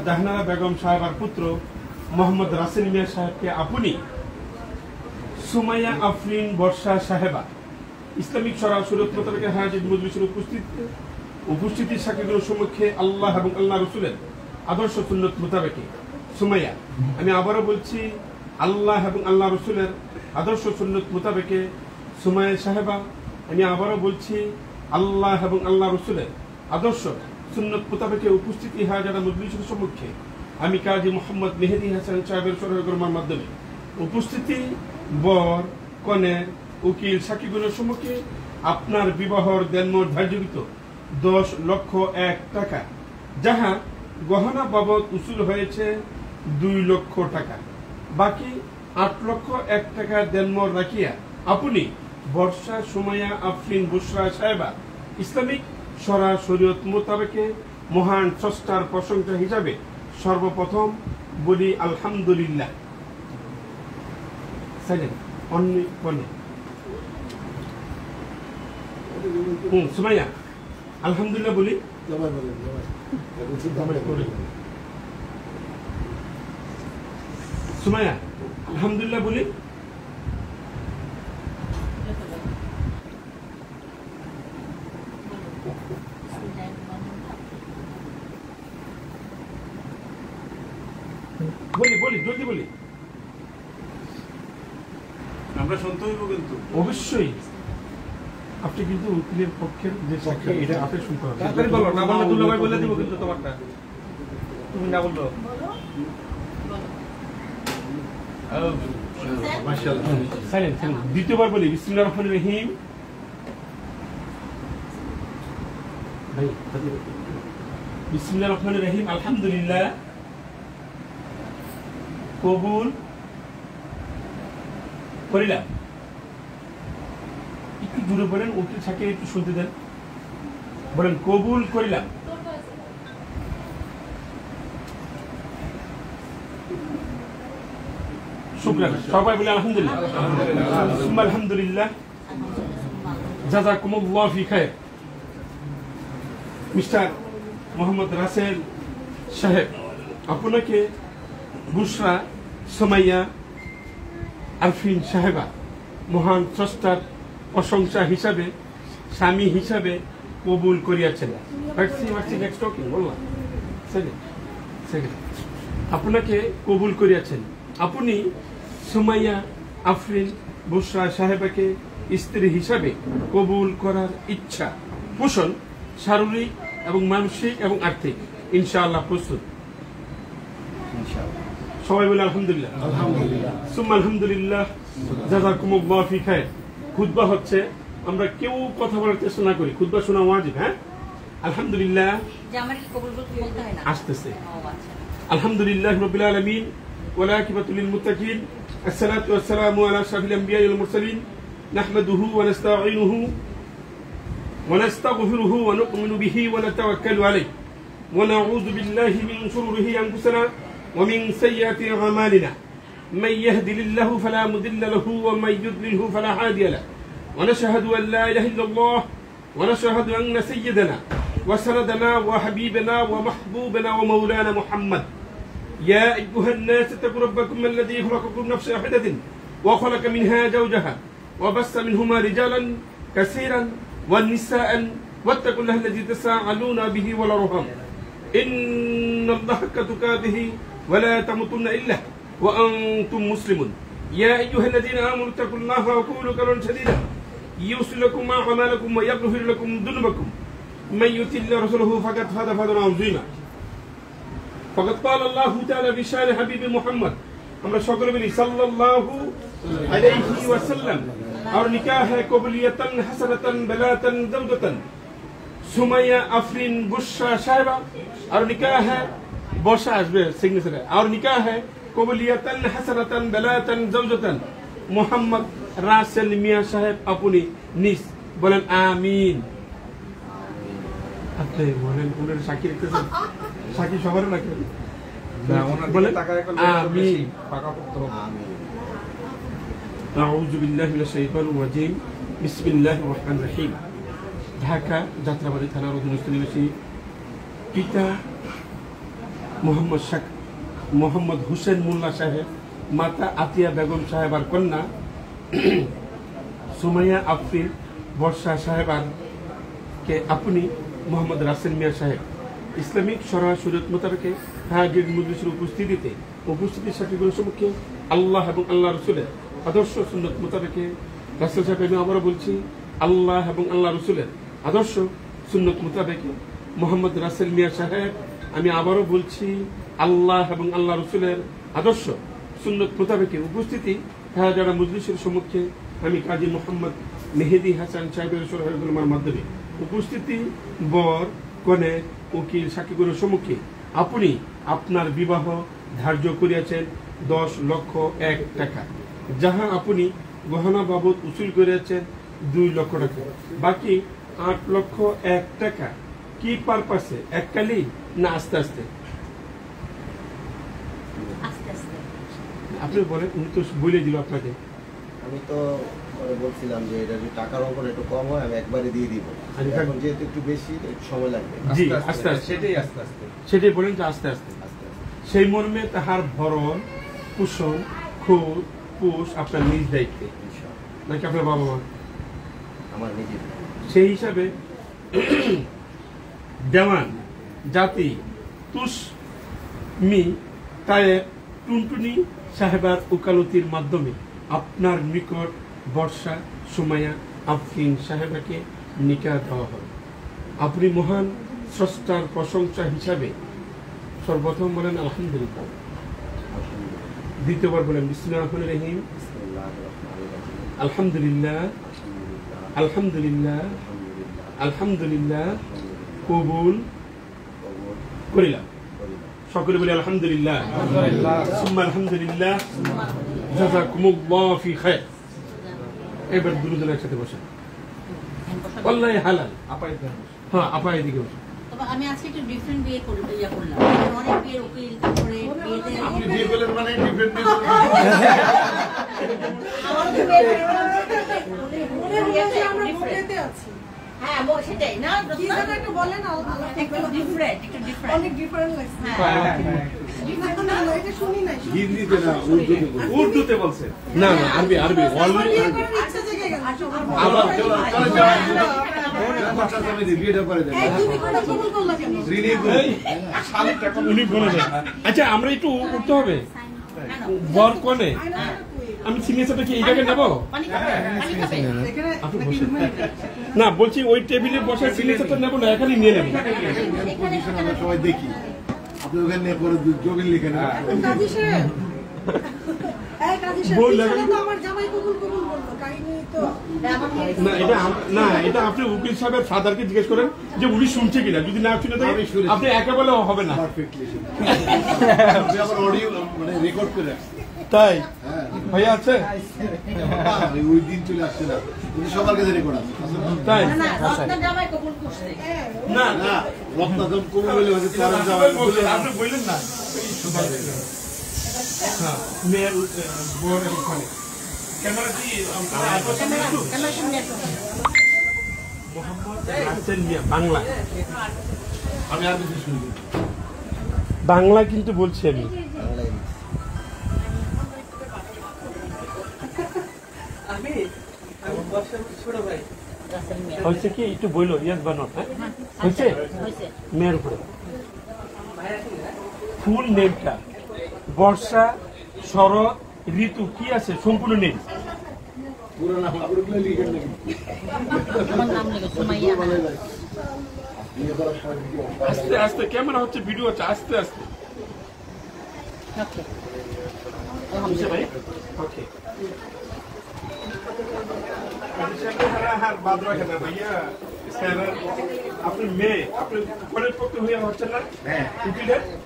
জাহানারা বেগম সাহেবার পুত্র মোহাম্মদ রাসেল মিয়া সাহেবকে আপনি সুমাইয়া আফরিন বর্ষা সাহেবা ইসলামিক শরা শরীয়ত মোতাবেক হাজির মজলিসের উপস্থিতির সাক্ষীগুলোর সম্মুখে আল্লাহ এবং আল্লাহ রসুলের আদর্শ সুন্নত মোতাবেক সুমাইয়া, আমি আবারও বলছি, আল্লাহ এবং আল্লাহ রসুলের আদর্শ সুন্নত মোতাবেক সুমাইয়া সাহেবা, আমি আবারও বলছি, আল্লাহ এবং আল্লাহ রসুলের আদর্শ সুন্নত মোতাবেক উপস্থিতি হাজারা মজলিসের সম্মুখে আমি কাজী মোহাম্মদ মেহেদী হাসান সাহেবের সরবরাহের মাধ্যমে উপস্থিতি বর কনের উকিল সাক্ষীগুলোর সম্মুখে আপনার বিবাহর দেনমোহর ধার্যকৃত 10,01,000 টাকা, যাহা গহনা বাবদ উসুল হয়েছে 2,00,000 টাকা, বাকি 8,01,000 টাকা দেনমোহর রাখিয়া আপনি বর্ষা সুমাইয়া আফরিন বুশরা সাহেবা ইসলামিক শরা শরীয়ত মোতাবেকে মহান স্রষ্টার প্রশংসা হিসাবে সর্বপ্রথম বলি আলহামদুলিল্লাহ। সুমাইয়া আলহামদুলিল্লাহ বলি। সুমাইয়া আলহামদুলিল্লাহ বলি। বলি জলদি বলি, আমরা শুনতে হইব কিন্তু অবশ্যই। আপনি কিন্তু উকিলের পক্ষের যে সাক্ষী এটা আপনি শুনতে হবে। তাড়াতাড়ি বলো, না বললে দুলা ভাই বলে দিব কিন্তু তোমারটা। তুমি না বললো মাশাআল্লাহ। সাইলেন্ট। দ্বিতীয়বার বলি বিসমিল্লাহির রহমানির রহিম। ভাই বিসমিল্লাহির রহমানির রহিম, আলহামদুলিল্লাহ কবুল করিলাম। একটু দূরে বলেন, উকিল সাক্ষী একটু শুনতে দেন। বলেন কবুল করিলাম। শুকরান। সবাই বলে আলহামদুলিল্লাহ। আলহামদুলিল্লাহ। জাযাকুমুল্লাহু ফি খায়র। মিস্টার মোহাম্মদ রাসেল সাহেব, আপনাকে বুশরা সুমাইয়া আফরিন সাহেবা মহান স্রষ্টার প্রশংসা হিসাবে স্বামী হিসাবে কবুল করিয়াছেন। আপনাকে কবুল করিয়াছেন। আপনি সুমাইয়া আফরিন বুশরা সাহেবাকে স্ত্রী হিসাবে কবুল করার ইচ্ছা পোষণ শারীরিক এবং মানসিক এবং আর্থিক ইনশাআল্লাহ প্রস্তুত। সবাই বলে আলহামদুলিল্লাহ। সুম্মা আলহামদুলিল্লাহ। জাযাকুমুল্লাহু ফি খায়র। খুতবা হচ্ছে, আমরা কেউ কথা বলার চেষ্টা না করি, খুতবা শোনা ওয়াজিব। হ্যাঁ, আলহামদুলিল্লাহ। আসতেছে। আলহামদুলিল্লাহ রাব্বিল আলামিন ওয়া আকিবাতুল লিল মুত্তাকিন। আসসালাতু ওয়াসসালামু আলা আশরাফিল আমবিয়া ওয়াল মুরসালিন। নাহমাদুহু ওয়া নাস্তাঈনুহু ওয়া নাস্তাগফিরুহু ওয়া নু'মিনু বিহি ওয়া নাতাওয়াক্কালু আলাইহি ওয়া নাউযু বিল্লাহি মিন শুরুরি আনফুসিনা ومن سيئات أعمالنا من يهد الله فلا مضل له ومن يضلل فلا هادي له ونشهد أن لا إله إلا الله ونشهد أن سيدنا وسندنا وحبيبنا ومحبوبنا ومولانا محمد. يا أيها الناس اتقوا ربكم الذي خلقكم من نفس واحدة وخلق منها زوجها وبث منهما رجالا كثيرا ونساء واتقوا الله الذي تساءلون به والأرحام إن الله حق تقاته ولا تموتن إلا وأنتم مسلمون. يا أيها الذين آمنوا اتقوا الله وقولوا قولا سديدا يصلح لكم أعمالكم ويغفر لكم ذنوبكم من يطع الله ورسوله فقد فاز فوزا عظيما. فقد قال الله تعالى بشأن حبيب محمد আমরা সকলে বলি সাল্লাল্লাহু আলাইহি ওয়াসাল্লাম। আর নিকাহ है কবুলিয়াতান হাসানাতান বালাতান জাওজাতান সুমাইয়া আফরিন বুশরা সাহেবা। और निकाह है বসা আসবে সিগনেচার। और निकाह है কবুলিয়াতান হাসানাতান বালাতান জাওজাতান মোহাম্মদ রাসেল মিয়া সাহেব আপনি নিজ। বলেন আমিন। আপনি বলেন কোন সাক্ষী রেখেছেন? সাক্ষী সবার রাখবেন। বলেন আমিন। আউযু বিল্লাহি মিনাশ শাইতানির রাজিম। বিসমিল্লাহির রহমানির রহিম। ঢাকা যাত্রাবাড়ি থানার অধীনস্থ নিবাসী পিতা মোহাম্মদ হুসেন মোল্লা সাহেব, মাতা আতিয়া বেগম সাহেবার কন্যা সুমাইয়া আফরিন বর্ষা সাহেবার কে আপনি মোহাম্মদ রাসেল মিয়া সাহেব ইসলামিক শরআ শরীয়ত মোতাবেকে তাহাজ্জুদ মজলিসের উপস্থিতির সাথীগুলোর সম্মুখে আল্লাহ এবং আল্লাহ রসুলের আদর্শ সুন্নত মোতাবেকে রাসেল সাহেব, আমি আবারও বলছি, আল্লাহ এবং আল্লাহ রসুলের আদর্শ সুন্নত মোতাবেকে মোহাম্মদ রাসেল মিয়া সাহেব, আমি আবারও বলছি, আল্লাহ এবং আল্লাহ রসুলের আদর্শ সুন্নত মোতাবেকে উপস্থিতি তাহাজ্জুদ মজলিসের সম্মুখে আমি কাজী মোহাম্মদ মেহেদি হাসান সাহেবের সরকারের মাধ্যমে উপস্থিতি বর কনে উকিল সাক্ষীগুলোর সম্মুখে আপনি আপনার বিবাহ ধার্য করিয়াছেন 10,01,000 টাকা, যাহা আপনি গহনা বাবদ উসুল করিয়াছেন 2 লক্ষ টাকা, বাকি 8,01,000 টাকা কি পারপাসে এককালেই না আস্তে আস্তে? আপনি বলেন, উনি তো বলে দিল আপনাকে। আমি তো বলছিলাম যে এটা যদি টাকার অঙ্ক একটু কম হয় আমি একবারে দিয়ে দিব, এখন যেহেতু একটু বেশি একটু সময় লাগবে। জি, আস্তে আস্তে, সেটাই বলেন যে আস্তে আস্তে। সেই মর্মে তাহার ভরণ পোষণ খোঁজ পোষ আপনার নিজ দায়িত্বে নাকি আপনার বাবা মা? আমার নিজের। সেই হিসাবে দেওয়ান জাতি তুষ মি তায়ের টুনটুনি সাহেবার উকালতির মাধ্যমে আপনার নিকট বর্ষা সুমাইয়া আফরিন সাহেবাকে নিকাহ দেওয়া হবে। আপনি মহান স্রষ্টার প্রশংসা হিসাবে সর্বপ্রথম বলেন আলহামদুলিল্লাহ, দ্বিতীয়বার বলেন বিসমিল্লাহির রহমানির রহিম, আলহামদুলিল্লাহ আলহামদুলিল্লাহ আলহামদুলিল্লাহ কবুল করিলাম। সকলে বলি আলহামদুলিল্লাহ, সুম্মা আলহামদুলিল্লাহ, জাযাকুমুল্লাহু ফি খায়র। এবার দুজনে একসাথে বসেন, ওয়াল্লাহি হালাল। হ্যাঁ, আপা এদিকে বসেন। তবে আমি আজকে একটু ডিফারেন্ট বিয়ে করলাম, অনেক বিয়ের উকিল, তারপরে বিয়েতে আপনি বিয়ে করলেন মানে ডিফারেন্ট বিয়ে করলেন। আমরা বিয়েতে আছি। হ্যাঁ, সেটাই না, একটু বলেন, একটু ডিফারেন্ট, অনেক ডিফারেন্ট লাগছে। এটা শুনি নাই, হিন্দিতে না, উর্দুতে বলছেন। না না, আরবি আরবি অলরেডি ইচ্ছা জেগে গেল। আবার উনি বলে দেন। আচ্ছা, আমরা একটু উঠতে হবে বর কনে। আমি সিগনেচারটা কি এই জায়গায় নেবো? আপনি বসে না, বলছি ওই টেবিলে বসার সিগনেচারটা নেবো না, এখানে নিয়ে নেবো। সবাই দেখি আপনি ওখানে নিয়ে পরে জমিন লিখে নেন। না, এটা আপনি উকিল সাহেবের ফাদারকে জিজ্ঞেস করেন যে উনি শুনছে কিনা, যদি না শুনে থাকে আপনি একা বলে হবে না। অডিও মানে রেকর্ড করে তাই ভাইয়া আছে, ওই দিন চলে আসছে না, উনি সবার কাছে রেকর্ড আছে। তাই না, রত্না জামাই কবুল করছে। না না, রত্নাদম কবুল বলে হচ্ছে আপনি বললেন না। হ্যাঁ, মেয়ের বর ওখানে ক্যামেরা কি ক্যামেরা সামনে আসো। মোহাম্মদ রাসেল মিয়া, বাংলা। আমি আর কিছু শুনবো বাংলা, কিন্তু বলছি আমি হয়েছে কি একটু বইলো, ইয়াস বা নট? হয়েছে মেয়ের উপরে ফুল নেমটা বর্ষা শরৎ ঋতু কি আছে সম্পূর্ণ নেই। আস্তে আস্তে ক্যামেরা হচ্ছে, ভিডিও হচ্ছে, আস্তে আস্তে। ভাই ওকে, আপনার মেয়ে আপনি ঘরের পক্ষে হয়ে হচ্ছেন না?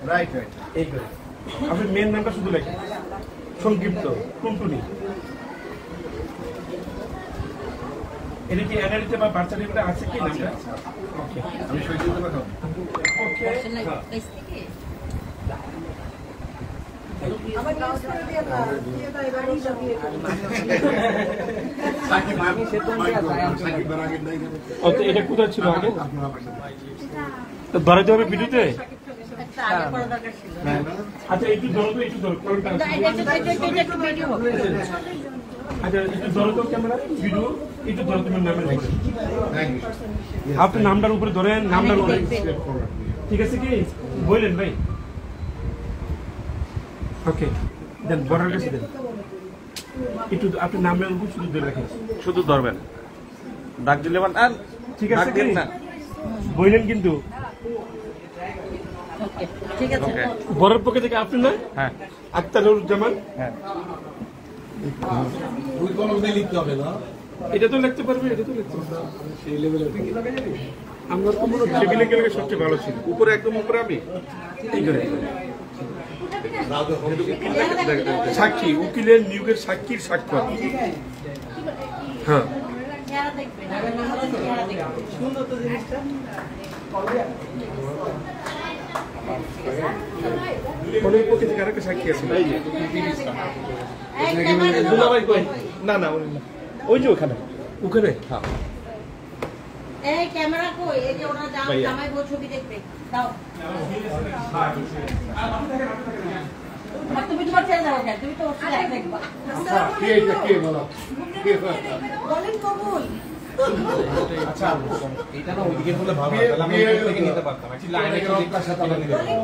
রাইট এই করে আপনি মেয়ের নামটা শুধু লেখেন সংক্ষিপ্ত টুনটুনি। এটা কি এনআরইতে বা বার্থ সার্টিফিকেটে আছে কি নামটা? ওকে, আমি সহ্য করে খাবো। ওকে, এটা কোথায় ছিল আগে? ধরাইতে হবে ভিডিওতে। আচ্ছা একটু ধরো তো, একটু ধরো। আচ্ছা একটু ধরো তো ক্যামেরা, ভিডিও একটু ধরো তোমার নামের উপরে। আপনি নামটার উপরে ধরেন, নামটার উপরে। ঠিক আছে কি বললেন ভাই? ওকে দেন, বড়ার কাছে দেন একটু। আপনি নামের উপর শুধু ধরে রাখেন, শুধু ধরবেন, ডাক দিলে আর ঠিক আছে দিন না বললেন কিন্তু। ঠিক আছে, বড়ার পক্ষে থেকে আপনি না? হ্যাঁ আক্তারুজ্জামান। হ্যাঁ ওই কলম দিয়ে লিখতে হবে না? এটা তো লিখতে পারবে, এটা তো লিখতে পারবে সেই লেভেলে। আমরা তো মনে হয় টেবিলে গেলে সবচেয়ে ভালো ছিল, উপরে একদম উপরে। আমি এই করে সাক্ষী, উকিলের নিয়োগের সাক্ষীর স্বাক্ষর। হ্যাঁ অনেক পক্ষে থেকে আরেকটা সাক্ষী আছে। দুলাভাই কই? না না ওই যে ওখানে, ওখানে। হ্যাঁ এই ক্যামেরা কই? এই যে ওরা জামাই বউ ছবি দেখবে, দাও। তুমি তোমার ছেড়ে দাও, তুমি তো ওখানে দেখবা। কে বলো? বলেন কবুল। আচ্ছা এটা না ওইদিকে বলে ভালো হয়, তাহলে আমি ওই থেকে নিতে পারতাম। অ্যাকচুয়ালি লাইনে একটা সাথে আমরা নিতে পারতাম।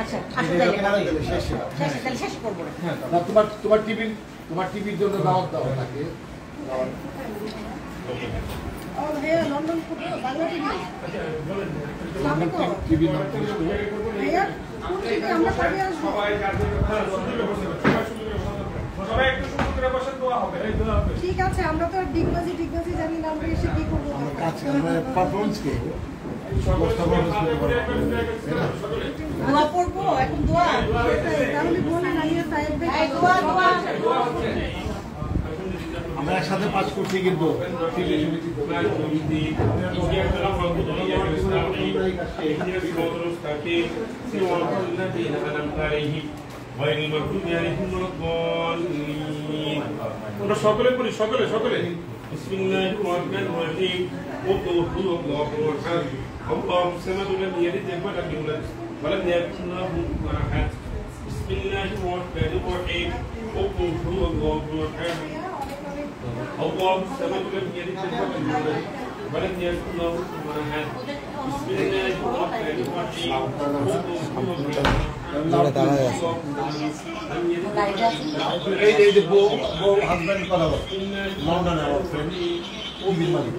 আচ্ছা শেষ করবো। হ্যাঁ তোমার টিভির জন্য দাওয়াত দাও তাকে। লন্ডন বাংলা টিভি আমরা সবাই আসবো। ঠিক আছে, আমরা তো ডিগবাজি জানি না, আমরা এসে কি করবো? পারফরমেন্স করবো, দোয়া পড়বো এখন, দোয়া তাহলে বলুন আলিয়া সাহেব ভাই, দোয়া আমরা একসাথে পাস করছি কিন্তু সকলে পড়ি, সকলে সকলে। বিসমিল্লাহির রহমানির রহিম। আল্লাহু সামাদ লাম ইয়ালিদ ওয়া লাম ইউলাদ ওয়া লাম ইয়াকুল লাহু কুফুওয়ান আহাদ। বিসমিল্লাহির রহমানির রহিম। আল্লাহু সামাদ লাম ইয়ালিদ ওয়া লাম ইউলাদ ওয়া লাম ইয়াকুল লাহু কুফুওয়ান আহাদ। বিসমিল্লাহির রহমানির রহিম। এই যে বউ হাজব্যান্ড কথা বল, লন্ডনে আমার ফ্রেন্ড টিভির মালিক।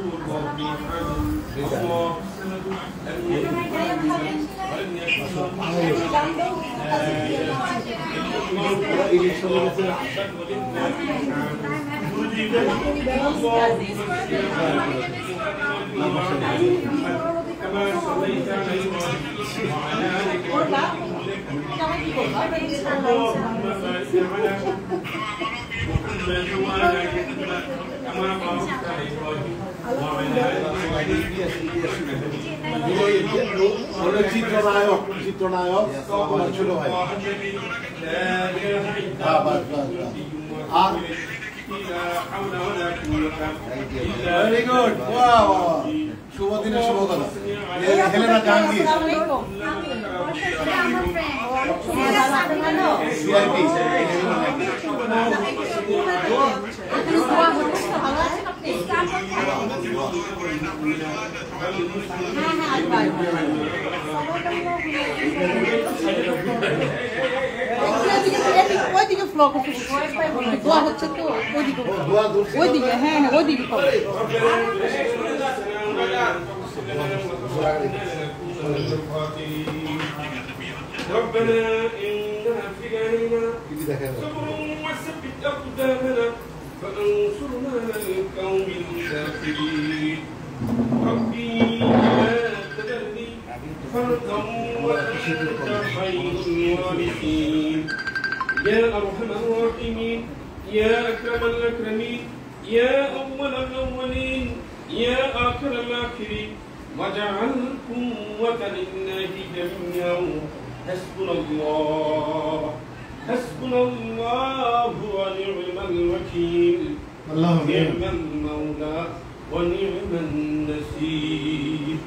চিত্রনায়ক আমার ছোট ভাই। ভেরি গুড, শুভ দিনের শুভ কথা। হেলেনা জাহাঙ্গীর ওইদিকে ফ্লগ দোয়া হচ্ছে তো, ওইদিকে হ্যাঁ ওইদিকে ربنا إننا في علينا وثبت أقدامنا فانصرنا على القوم الكافرين ربي لا تذرني فردا وأنت خير الوارثين يا أرحم الراحمين يا أكرم الأكرمين يا أول الأولين يا آخر الآخرين واجعل قوة لله جميعا حسبنا الله ونعم الوكيل نعم المولى ونعم النصير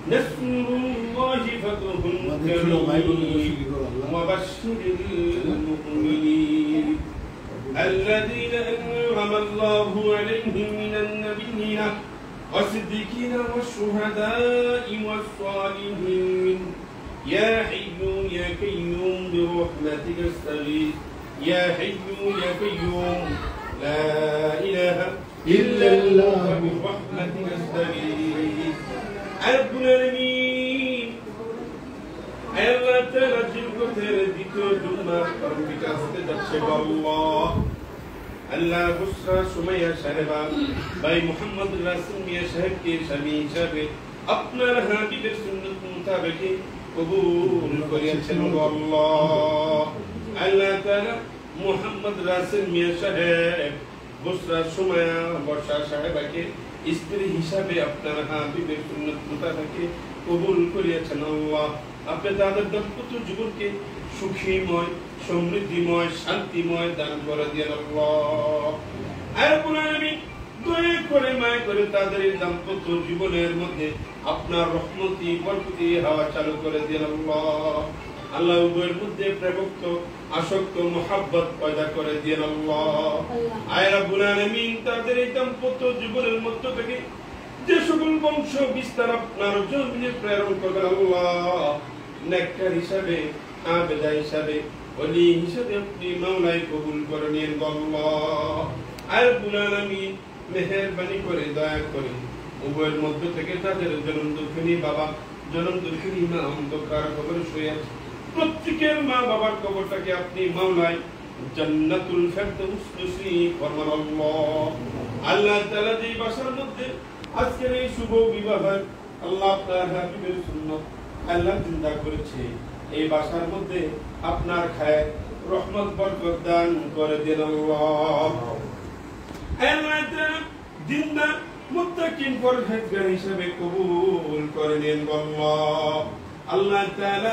নাসরুল্লাহি ফাতহুন কারীম ওয়াবাশশিরিল মুমিনিন الذين أنعم الله عليهم من النبيين والصديقين والشهداء والصالحين يا حي يا قيوم برحمتك استغيث يا حي يا قيوم لا إله إلا الله برحمتك استغيث رب العالمين আল্লাহ তাআলা জিলকতের দ্বিতীয় জুমা রব্বিক আসতে যাচ্ছে আল্লাহ আল্লাহ বুশরা সুমাইয়া সাহেবা ভাই মুহাম্মদ রাসূল মিয়া সাহেবকে স্বামী হিসাবে আপনার হাবিবের সুন্নাত মোতাবেক কবুল করিয়েছেন আল্লাহ আল্লাহ তাআলা মুহাম্মদ রাসূল মিয়া সাহেব বুশরা সুমাইয়া বর্ষা সাহেবাকে স্ত্রী হিসাবে আপনার হাবিবের সুন্নাত মোতাবেক কবুল করিয়েছেন আল্লাহ আপনি তাদের দাম্পত্য জীবনকে সুখীময় সমৃদ্ধিময় শান্তিময় দান করে দিন আল্লাহ রব্বুল আলামিন দয়া করে মায়া করে তাদের এই দাম্পত্য জীবনের মধ্যে আপনার রহমতি বরকতি হাওয়া চালু করে দিন আল্লাহ আল্লাহ উভয়ের মধ্যে প্রেমক্ত আসক্ত মোহাব্বত পয়দা করে দিন আল্লাহ রব্বুল আলামিন তাদের এই দাম্পত্য জীবনের মধ্য থেকে যে সকল বংশ বিস্তার আপনার জমিনে প্রেরণ করবেন আল্লাহ নেককার হিসাবে আবেদা হিসাবে ওলি হিসাবে আপনি মাওলাই কবুল করে নিন আল্লাহ রব্বুল আলামিন মেহেরবানি করে দয়া করে উভয়ের মধ্য থেকে তাদের জনম দুঃখিনী বাবা জনম দুঃখিনী মা অন্ধকার কবরে শুয়ে আছে প্রত্যেকের মা বাবার কবরটাকে আপনি মাওলাই জান্নাতুল ফেরদৌস নসিব ফরমান আল্লাহ আল্লাহ তাআলা যে বাসার মধ্যে আজকের এই শুভ বিবাহ আল্লাহ আপনার হাবিবের সুন্নাত আল্লাহ জিন্দা করেছে এই বাসার মধ্যে আপনার খায়ের রহমত বরকত দান করে দিন আল্লাহ আল্লাহ তাআলা জিন্দা মুত্তাকিন পরহেজগার হিসেবে কবুল করে নিন আল্লাহ আল্লাহ তাআলা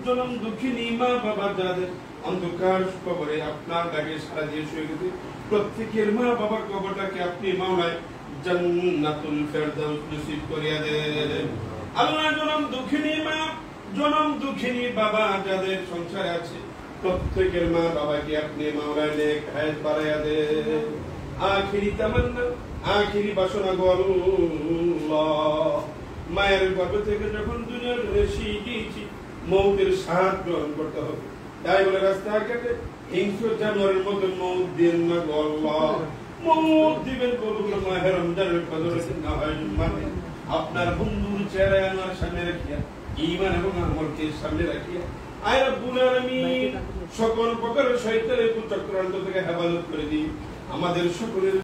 জনম দুঃখিনী মা বাবা যাদের অন্ধকার কবরে আপনার ডাকে সাড়া দিয়ে শুয়ে গেছে প্রত্যেকের মা বাবার কবরটাকে আপনি মাওলায় জান্নাতুল ফেরদাউস নসিব করিয়া দেন আল্লাহ জনম দুঃখিনী মা জনম দুঃখিনী বাবা যাদের সংসারে আছে প্রত্যেকের মা বাবাকে আপনি মাওলায় নেক হায়াত বাড়াইয়া দেন আখিরি তামান্না আখিরি বাসনা গো আল্লাহ মায়ের গর্ভ থেকে যখন দুনিয়ার রেশি গিয়েছি মৌতের স্বাদ গ্রহণ করতে হবে তাই বলে রাস্তাঘাটে হিংস্র জানোয়ারের মতো মৌত দিন না গো আল্লাহ মৌত দিবেন পবিত্র মাহে রমজানের কদরে না হয় জুম্মাতে আপনার বন্ধুর চেহারা আমার সামনে রাখিয়া ঈমান এবং আমলকে সামনে রাখিয়া আয় রব্বুল আলামিন সকল প্রকার শয়তানের কুচক্রান্ত থেকে হেফাজত করে দিন আমাদের সকলের